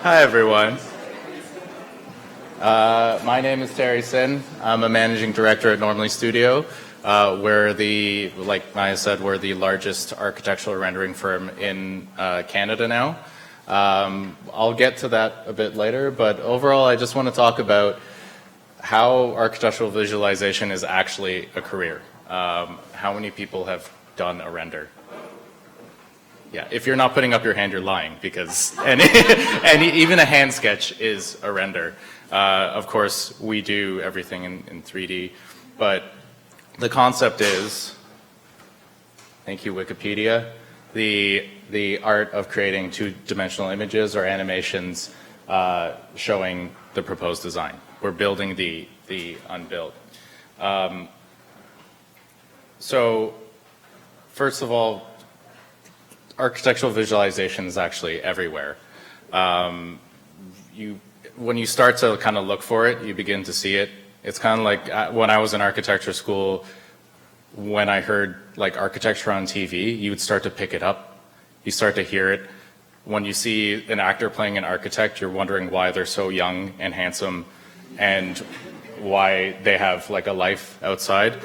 Hi, everyone. My name is Terry Sin. I'm a managing director at Normally Studio. Like Maya said, we're the largest architectural rendering firm in Canada now. I'll get to that a bit later, but overall, I just want to talk about how architectural visualization is actually a career. How many people have done a render? Yeah, if you're not putting up your hand, you're lying, because and even a hand sketch is a render. Of course, we do everything in 3D, but the concept is, thank you Wikipedia, the art of creating two-dimensional images or animations showing the proposed design. We're building the unbuilt. So first of all, architectural visualization is actually everywhere. When you start to kind of look for it, you begin to see it. It's kind of like when I was in architecture school, when I heard like architecture on TV, you would start to pick it up. You start to hear it. When you see an actor playing an architect, you're wondering why they're so young and handsome and why they have like a life outside.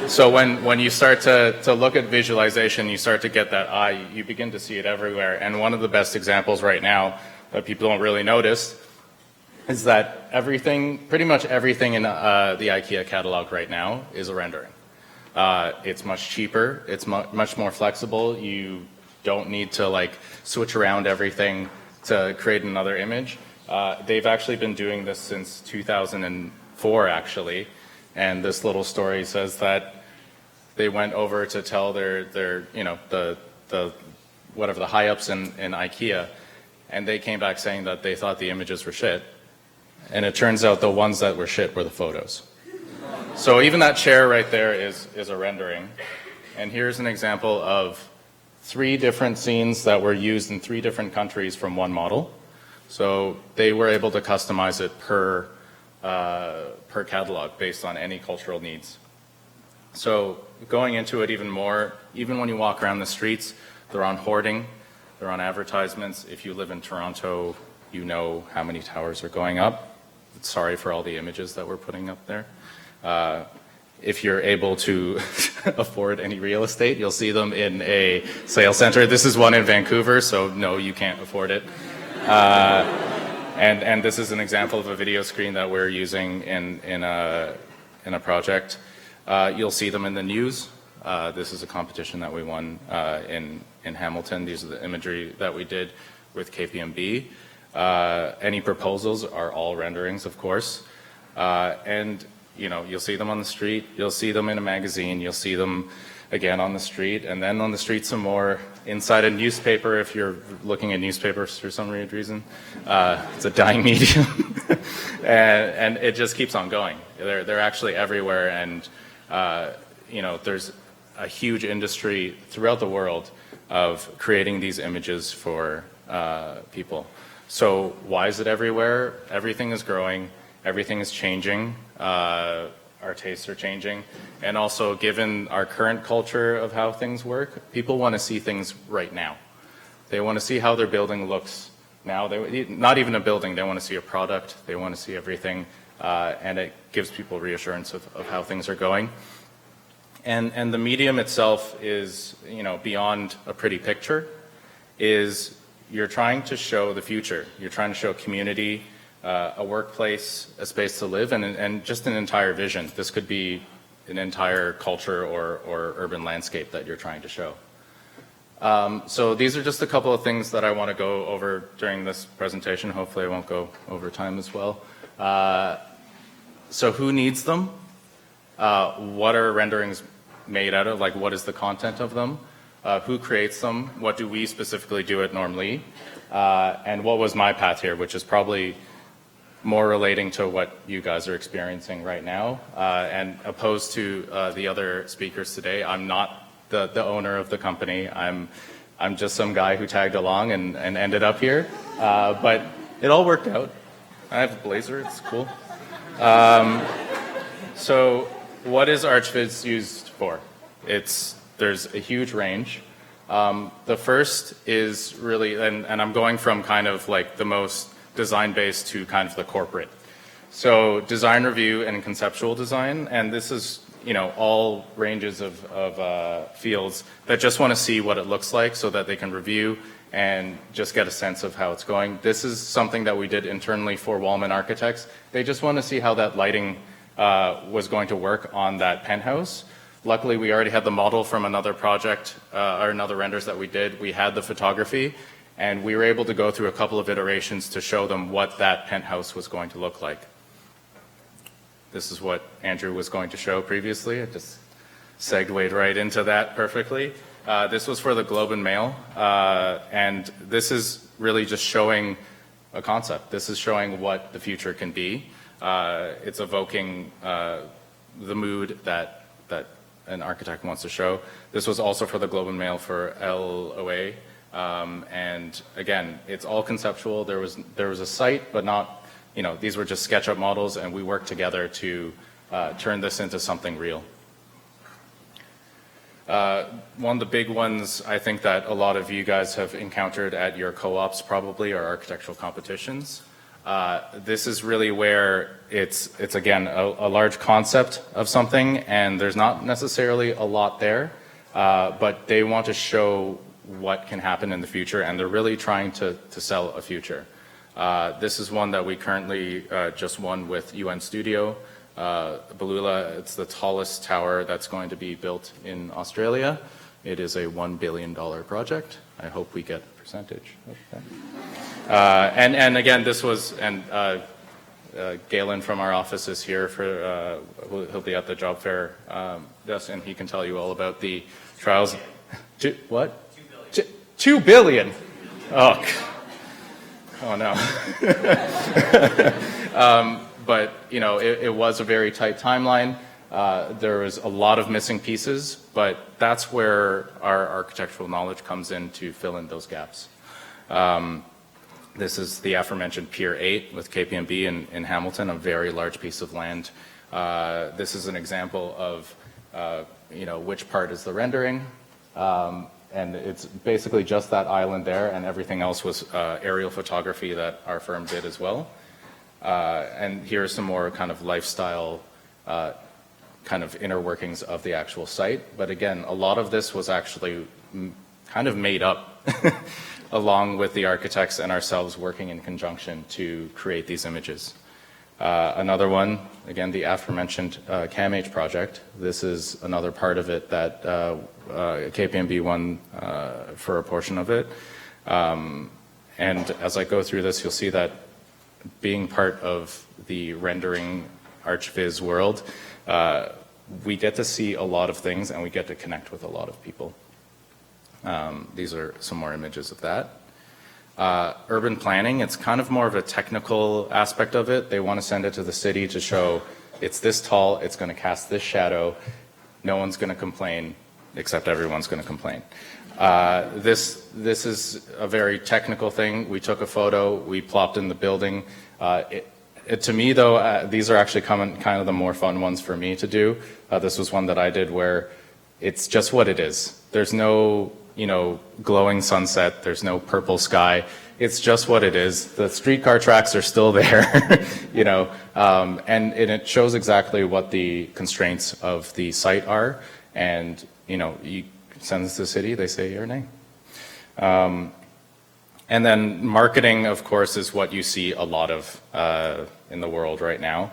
So when you start to look at visualization, you start to get that eye, you begin to see it everywhere. And one of the best examples right now that people don't really notice is that pretty much everything in the IKEA catalog right now is a rendering. It's much cheaper, it's much more flexible. You don't need to like switch around everything to create another image. They've actually been doing this since 2004 actually. And this little story says that they went over to tell their you know, the high-ups in IKEA, and they came back saying that they thought the images were shit. And it turns out the ones that were shit were the photos. So even that chair right there is a rendering. And here's an example of 3 different scenes that were used in 3 different countries from one model. So they were able to customize it per catalog based on any cultural needs. So going into it even more, even when you walk around the streets, they're on hoarding, they're on advertisements. If you live in Toronto, you know how many towers are going up. Sorry for all the images that we're putting up there. If you're able to afford any real estate, you'll see them in a sales center. This is one in Vancouver, so no, you can't afford it. And this is an example of a video screen that we're using in a project. You'll see them in the news. This is a competition that we won in Hamilton. These are the imagery that we did with KPMB. Any proposals are all renderings, of course. And you know, you'll see them on the street. You'll see them in a magazine. You'll see them again on the street, and then on the street some more, inside a newspaper if you're looking at newspapers for some weird reason. It's a dying medium. and it just keeps on going. They're actually everywhere, and you know, there's a huge industry throughout the world of creating these images for people. So why is it everywhere? Everything is growing, everything is changing. Our tastes are changing, and also given our current culture of how things work, people want to see things right now. They want to see how their building looks now. Not even a building, they want to see a product, they want to see everything, and it gives people reassurance of how things are going. And the medium itself is, you know, beyond a pretty picture, is you're trying to show the future. You're trying to show community, a workplace, a space to live, and just an entire vision. This could be an entire culture or urban landscape that you're trying to show. So these are just a couple of things that I want to go over during this presentation. Hopefully I won't go over time as well. So who needs them? What are renderings made out of? Like, what is the content of them? Who creates them? What do we specifically do at Normally? And what was my path here, which is probably more relating to what you guys are experiencing right now. And opposed to the other speakers today, I'm not the owner of the company. I'm just some guy who tagged along and ended up here. But it all worked out. I have a blazer, it's cool. So what is ArchViz used for? There's a huge range. The first is really, and I'm going from kind of like the most design-based to kind of the corporate. So design review and conceptual design, and this is, you know, all ranges of fields that just want to see what it looks like so that they can review and just get a sense of how it's going. This is something that we did internally for Wallman Architects. They just want to see how that lighting was going to work on that penthouse. Luckily, we already had the model from another project or another renders that we did. We had the photography, and we were able to go through a couple of iterations to show them what that penthouse was going to look like. This is what Andrew was going to show previously. I just segued right into that perfectly. This was for the Globe and Mail, and this is really just showing a concept. This is showing what the future can be. It's evoking the mood that an architect wants to show. This was also for the Globe and Mail for LOA, and again, it's all conceptual. There was a site, but not, you know, these were just SketchUp models, and we worked together to turn this into something real. One of the big ones I think that a lot of you guys have encountered at your co-ops probably are architectural competitions. This is really where it's again a large concept of something, and there's not necessarily a lot there, but they want to show what can happen in the future, and they're really trying to sell a future. This is one that we currently just won with UN Studio. Balula, it's the tallest tower that's going to be built in Australia. It is a $1 billion project. I hope we get a percentage of that. And again, this was, and Galen from our office is here for, he'll be at the job fair, and he can tell you all about the trials. What? 2 billion. 2 billion? Oh no. But you know, it was a very tight timeline. There was a lot of missing pieces, but that's where our architectural knowledge comes in to fill in those gaps. This is the aforementioned Pier 8 with KPMB in Hamilton, a very large piece of land. This is an example of you know, which part is the rendering. And it's basically just that island there, and everything else was aerial photography that our firm did as well. And here are some more kind of lifestyle kind of inner workings of the actual site. But again, a lot of this was actually kind of made up along with the architects and ourselves working in conjunction to create these images. Another one, again, the aforementioned CAMH project. This is another part of it that KPMB won for a portion of it. And as I go through this, you'll see that being part of the rendering ArchViz world, we get to see a lot of things and we get to connect with a lot of people. These are some more images of that. Urban planning, it's kind of more of a technical aspect of it. They want to send it to the city to show it's this tall, it's going to cast this shadow, no one's going to complain, except everyone's going to complain. This is a very technical thing. We took a photo, we plopped in the building. To me though, these are actually kind of the more fun ones for me to do. This was one that I did where it's just what it is. There's no, you know, glowing sunset, there's no purple sky. It's just what it is. The streetcar tracks are still there, you know, and it shows exactly what the constraints of the site are. And, you know, you send this to the city, they say your name. And then marketing, of course, is what you see a lot of in the world right now.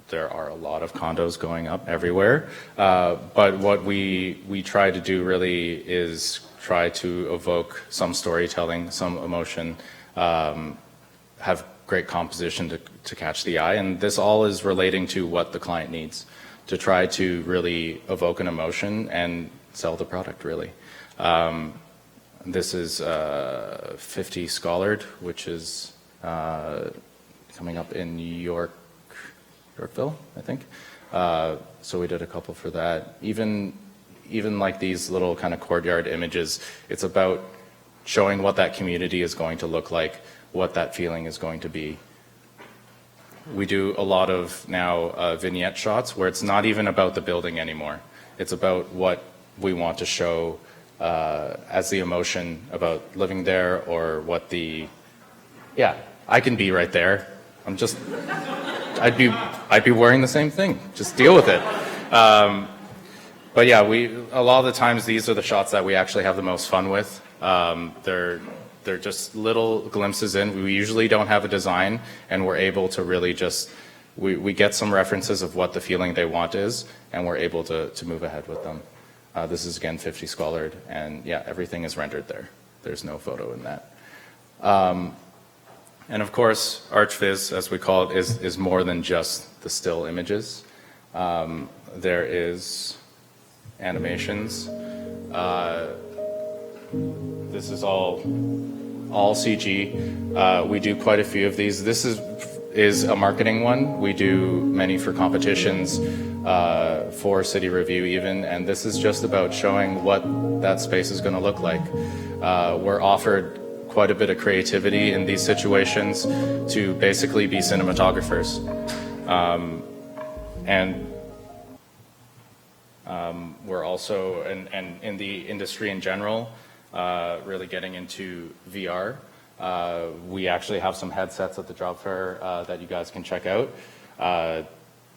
There are a lot of condos going up everywhere, but what we try to do really is try to evoke some storytelling, some emotion, have great composition to catch the eye, and this all is relating to what the client needs to try to really evoke an emotion and sell the product really. This is 50 Scholard, which is coming up in Yorkville, I think. So we did a couple for that. Even like these little kind of courtyard images, it's about showing what that community is going to look like, what that feeling is going to be. We do a lot of now vignette shots where it's not even about the building anymore. It's about what we want to show as the emotion about living there, or what the, yeah, I can be right there. I'd be wearing the same thing. Just deal with it. But yeah, a lot of the times these are the shots that we actually have the most fun with. They're just little glimpses in. We usually don't have a design, and we're able to really just, we get some references of what the feeling they want is, and we're able to move ahead with them. This is again 50 scholared, and yeah, everything is rendered there. There's no photo in that. And of course, ArchViz, as we call it, is more than just the still images. There is animations. This is all CG. We do quite a few of these. This is a marketing one. We do many for competitions, for City Review even, and this is just about showing what that space is going to look like. We're offered quite a bit of creativity in these situations to basically be cinematographers. We're also, and in the industry in general, really getting into VR. We actually have some headsets at the job fair that you guys can check out.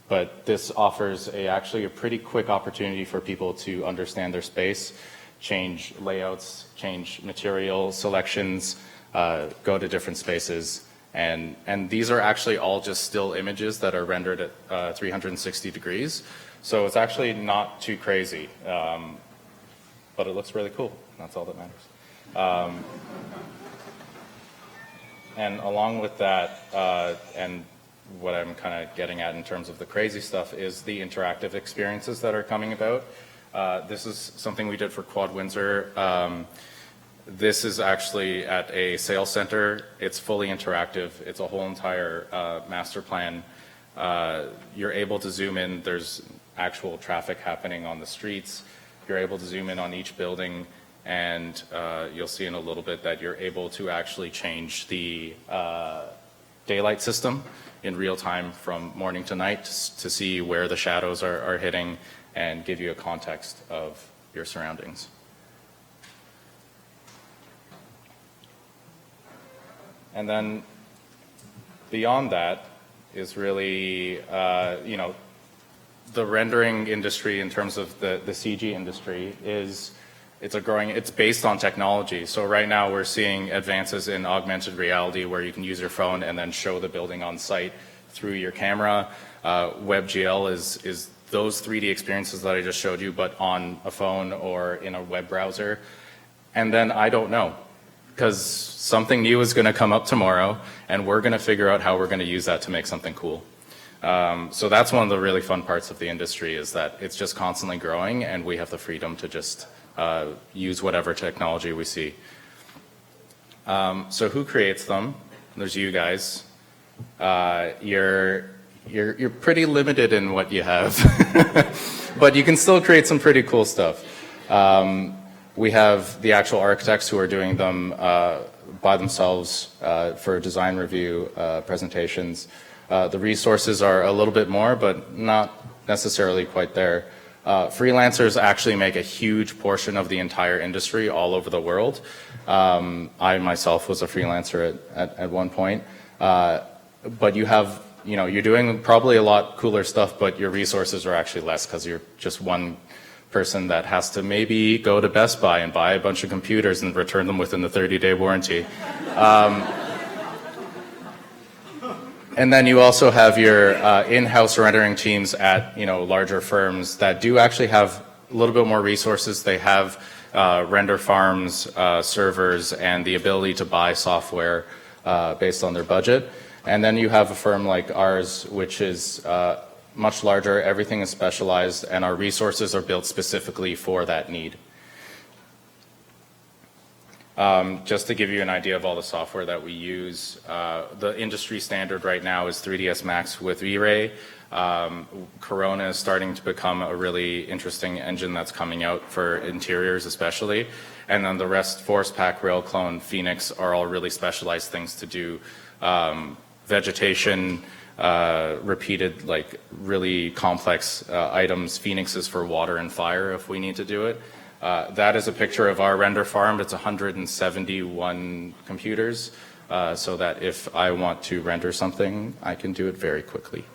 But this offers actually a pretty quick opportunity for people to understand their space, change layouts, change material selections, go to different spaces. And these are actually all just still images that are rendered at 360 degrees. So it's actually not too crazy, but it looks really cool. That's all that matters. And along with that, and what I'm kind of getting at in terms of the crazy stuff is the interactive experiences that are coming about. This is something we did for Quad Windsor. This is actually at a sales center. It's fully interactive. It's a whole entire master plan. You're able to zoom in. There's actual traffic happening on the streets. You're able to zoom in on each building, and you'll see in a little bit that you're able to actually change the daylight system in real time from morning to night to see where the shadows are hitting and give you a context of your surroundings. And then beyond that is really, the rendering industry in terms of the CG industry it's based on technology. So right now we're seeing advances in augmented reality where you can use your phone and then show the building on site through your camera. WebGL is those 3D experiences that I just showed you, but on a phone or in a web browser. And then I don't know, because something new is going to come up tomorrow, and we're going to figure out how we're going to use that to make something cool. So that's one of the really fun parts of the industry, is that it's just constantly growing, and we have the freedom to just use whatever technology we see. So who creates them? There's you guys. You're pretty limited in what you have, but you can still create some pretty cool stuff. We have the actual architects who are doing them by themselves for design review presentations. The resources are a little bit more, but not necessarily quite there. Freelancers actually make a huge portion of the entire industry all over the world. I myself was a freelancer at one point. But you're doing probably a lot cooler stuff, but your resources are actually less because you're just one person that has to maybe go to Best Buy and buy a bunch of computers and return them within the 30-day warranty. And then you also have your in-house rendering teams at larger firms that do actually have a little bit more resources. They have render farms, servers, and the ability to buy software based on their budget. And then you have a firm like ours, which is much larger. Everything is specialized, and our resources are built specifically for that need. Just to give you an idea of all the software that we use, the industry standard right now is 3ds Max with V-Ray. Corona is starting to become a really interesting engine that's coming out for interiors especially. And then the rest, Force Pack, Railclone, Phoenix are all really specialized things to do vegetation, repeated, like really complex items. Phoenix is for water and fire if we need to do it. That is a picture of our render farm. It's 171 computers, so that if I want to render something, I can do it very quickly.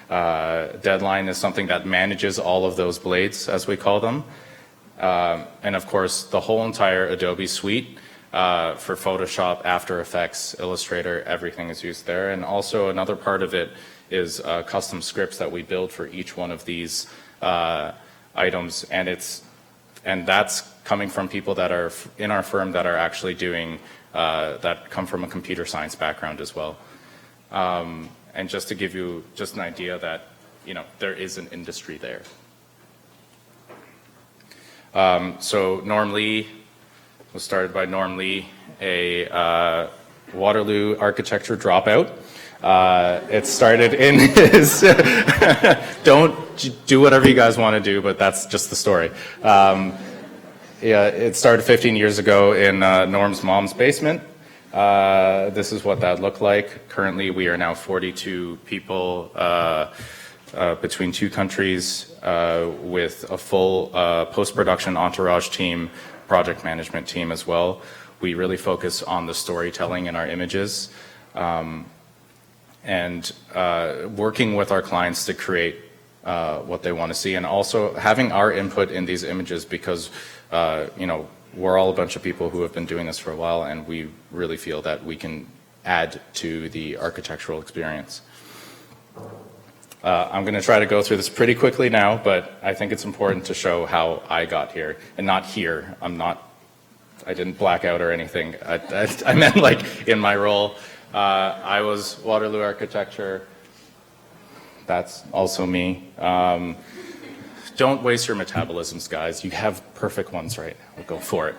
Deadline is something that manages all of those blades, as we call them. And of course, the whole entire Adobe suite for Photoshop, After Effects, Illustrator, everything is used there. And also another part of it is custom scripts that we build for each one of these items. And that's coming from people that are in our firm that are actually doing, that come from a computer science background as well. And just to give you just an idea that, you know, there is an industry there. So Norm Lee was started by Norm Lee, a Waterloo architecture dropout. It started in his, don't do whatever you guys want to do, but that's just the story. Yeah, it started 15 years ago in Norm's mom's basement. This is what that looked like. Currently, we are now 42 people between 2 countries with a full post-production entourage team, project management team as well. We really focus on the storytelling in our images and working with our clients to create what they want to see, and also having our input in these images because, you know, we're all a bunch of people who have been doing this for a while, and we really feel that we can add to the architectural experience. I'm going to try to go through this pretty quickly now, but I think it's important to show how I got here, and not here. I didn't black out or anything. I meant like in my role. I was Waterloo Architecture. That's also me. Don't waste your metabolisms, guys. You have perfect ones right now. We'll go for it.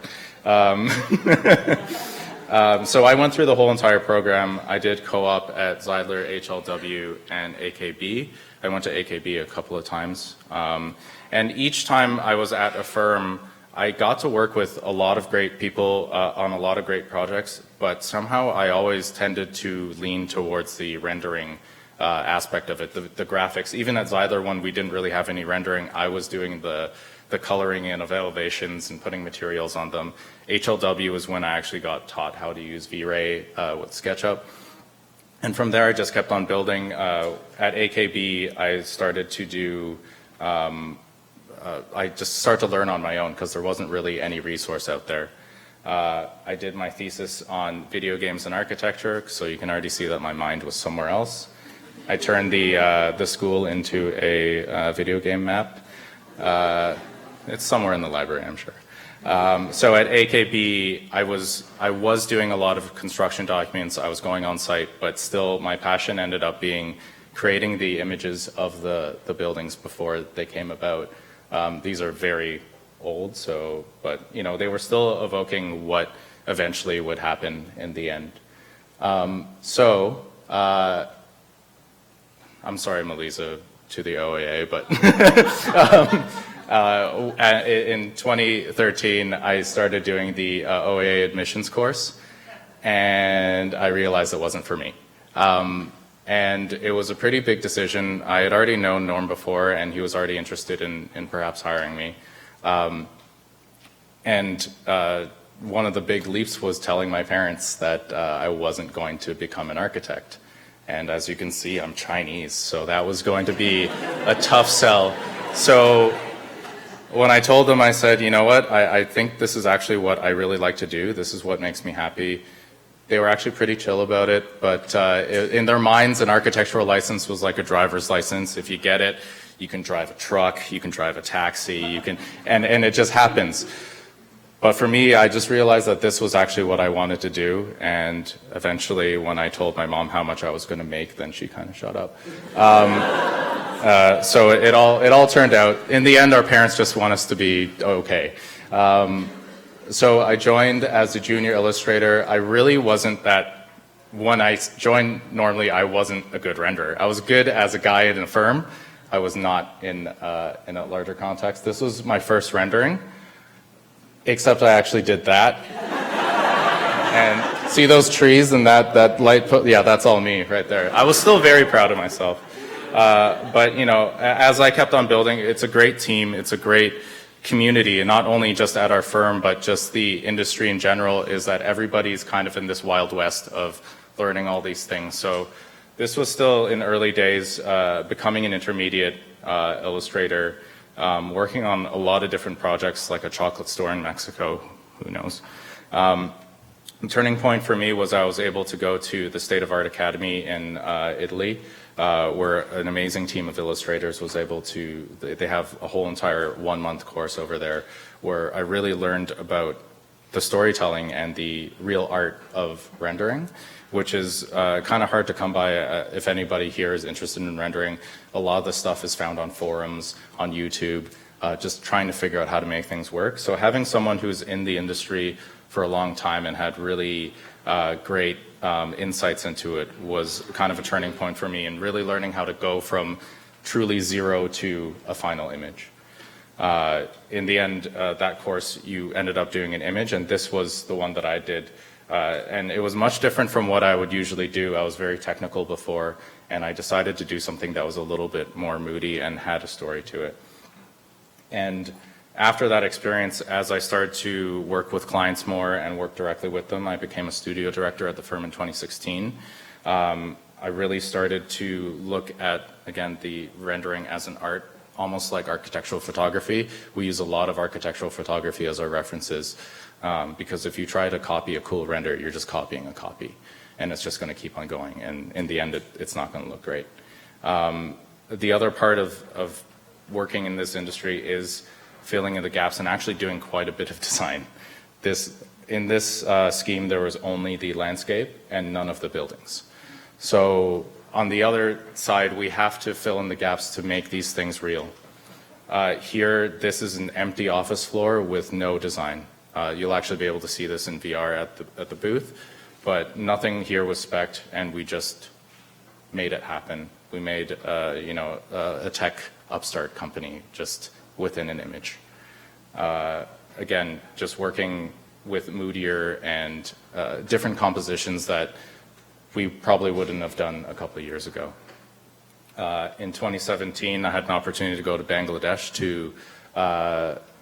So I went through the whole entire program. I did co-op at Zeidler, HLW, and AKB. I went to AKB a couple of times. And each time I was at a firm, I got to work with a lot of great people on a lot of great projects, but somehow I always tended to lean towards the rendering aspect of it, the graphics. Even at Zeidler, when we didn't really have any rendering, I was doing the coloring in of elevations and putting materials on them. HLW is when I actually got taught how to use V-Ray with SketchUp. And from there, I just kept on building. At AKB, I started to do, I just started to learn on my own because there wasn't really any resource out there. I did my thesis on video games and architecture, so you can already see that my mind was somewhere else. I turned the school into a video game map. It's somewhere in the library, I'm sure. So at AKB, I was doing a lot of construction documents. I was going on site, but still my passion ended up being creating the images of the buildings before they came about. These are very old, but you know, they were still evoking what eventually would happen in the end. I'm sorry, Melissa, to the OAA, but in 2013, I started doing the OAA admissions course, and I realized it wasn't for me. And it was a pretty big decision. I had already known Norm before, and he was already interested in perhaps hiring me. One of the big leaps was telling my parents that I wasn't going to become an architect. And as you can see, I'm Chinese, so that was going to be a tough sell. So when I told them, I said, you know what, I think this is actually what I really like to do. This is what makes me happy. They were actually pretty chill about it, but in their minds, an architectural license was like a driver's license. If you get it, you can drive a truck, you can drive a taxi, you can, and it just happens. But for me, I just realized that this was actually what I wanted to do, and eventually when I told my mom how much I was going to make, then she kind of shut up. So it all turned out. In the end, our parents just want us to be okay. So I joined as a junior illustrator. I really wasn't that, when I joined normally, I wasn't a good renderer. I was good as a guy in a firm. I was not in a larger context. This was my first rendering, except I actually did that. And see those trees and that light, yeah, that's all me right there. I was still very proud of myself. But you know, as I kept on building, it's a great team. It's a great community, and not only just at our firm, but just the industry in general, is that everybody's kind of in this wild west of learning all these things. So this was still in early days, becoming an intermediate illustrator, working on a lot of different projects like a chocolate store in Mexico, who knows. The turning point for me was I was able to go to the State of Art Academy in Italy, where an amazing team of illustrators was able to, they have a whole entire 1-month course over there where I really learned about the storytelling and the real art of rendering, which is kind of hard to come by. If anybody here is interested in rendering, a lot of the stuff is found on forums, on YouTube, just trying to figure out how to make things work. So having someone who's in the industry for a long time and had really great insights into it was kind of a turning point for me, and really learning how to go from truly zero to a final image. In the end, that course, you ended up doing an image, and this was the one that I did. And it was much different from what I would usually do. I was very technical before, and I decided to do something that was a little bit more moody and had a story to it. And after that experience, as I started to work with clients more and work directly with them, I became a studio director at the firm in 2016. I really started to look at, again, the rendering as an art, almost like architectural photography. We use a lot of architectural photography as our references, because if you try to copy a cool render, you're just copying a copy, and it's just going to keep on going, and in the end, it's not going to look great. The other part of working in this industry is filling in the gaps and actually doing quite a bit of design. In this scheme, there was only the landscape and none of the buildings. So on the other side, we have to fill in the gaps to make these things real. Here, this is an empty office floor with no design. You'll actually be able to see this in VR at the booth, but nothing here was spec'd, and we just made it happen. We made a tech upstart company just within an image. Again, just working with moodier and different compositions that we probably wouldn't have done a couple of years ago. In 2017, I had an opportunity to go to Bangladesh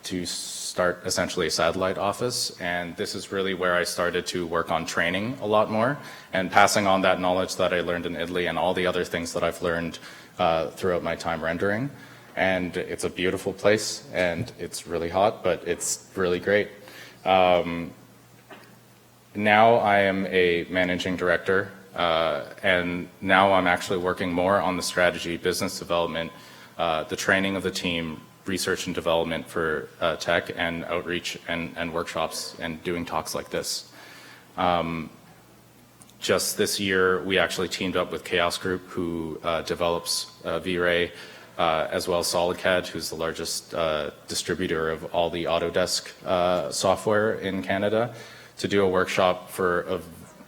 to start essentially a satellite office, and this is really where I started to work on training a lot more and passing on that knowledge that I learned in Italy and all the other things that I've learned throughout my time rendering. And it's a beautiful place, and it's really hot, but it's really great. Now I am a managing director, and now I'm actually working more on the strategy, business development, the training of the team, research and development for tech, and outreach and workshops, and doing talks like this. Just this year, we actually teamed up with Chaos Group, who develops V-Ray, as well as SolidCAD, who's the largest distributor of all the Autodesk software in Canada, to do a workshop for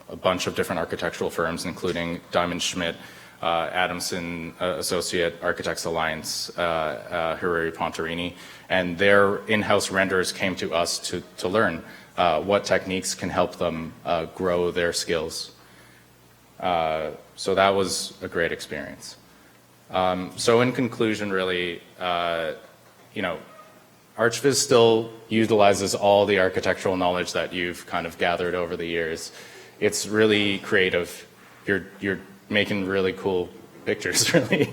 a bunch of different architectural firms, including Diamond Schmidt, Adamson Associate Architects Alliance, Hariri Pontarini, and their in-house renderers came to us to learn what techniques can help them grow their skills. So that was a great experience. So in conclusion, really, ArchViz still utilizes all the architectural knowledge that you've kind of gathered over the years. It's really creative. You're making really cool pictures, really.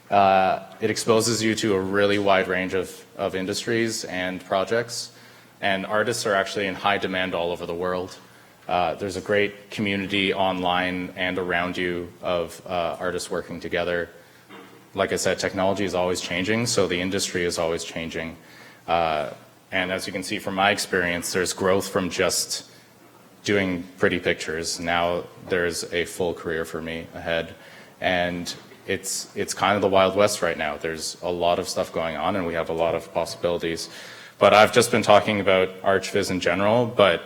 It exposes you to a really wide range of industries and projects, and artists are actually in high demand all over the world. There's a great community online and around you of artists working together. Like I said, technology is always changing, so the industry is always changing. And as you can see from my experience, there's growth from just doing pretty pictures. Now there's a full career for me ahead, and it's kind of the Wild West right now. There's a lot of stuff going on, and we have a lot of possibilities. But I've just been talking about ArchViz in general, but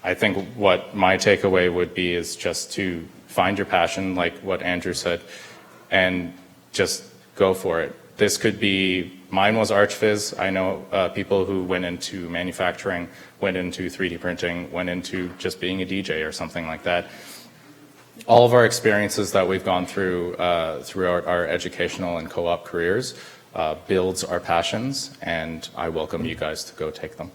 I think what my takeaway would be is just to find your passion, like what Andrew said, and just go for it. This could be, mine was ArchViz. I know people who went into manufacturing, went into 3D printing, went into just being a DJ or something like that. All of our experiences that we've gone through throughout our educational and co-op careers builds our passions, and I welcome you guys to go take them.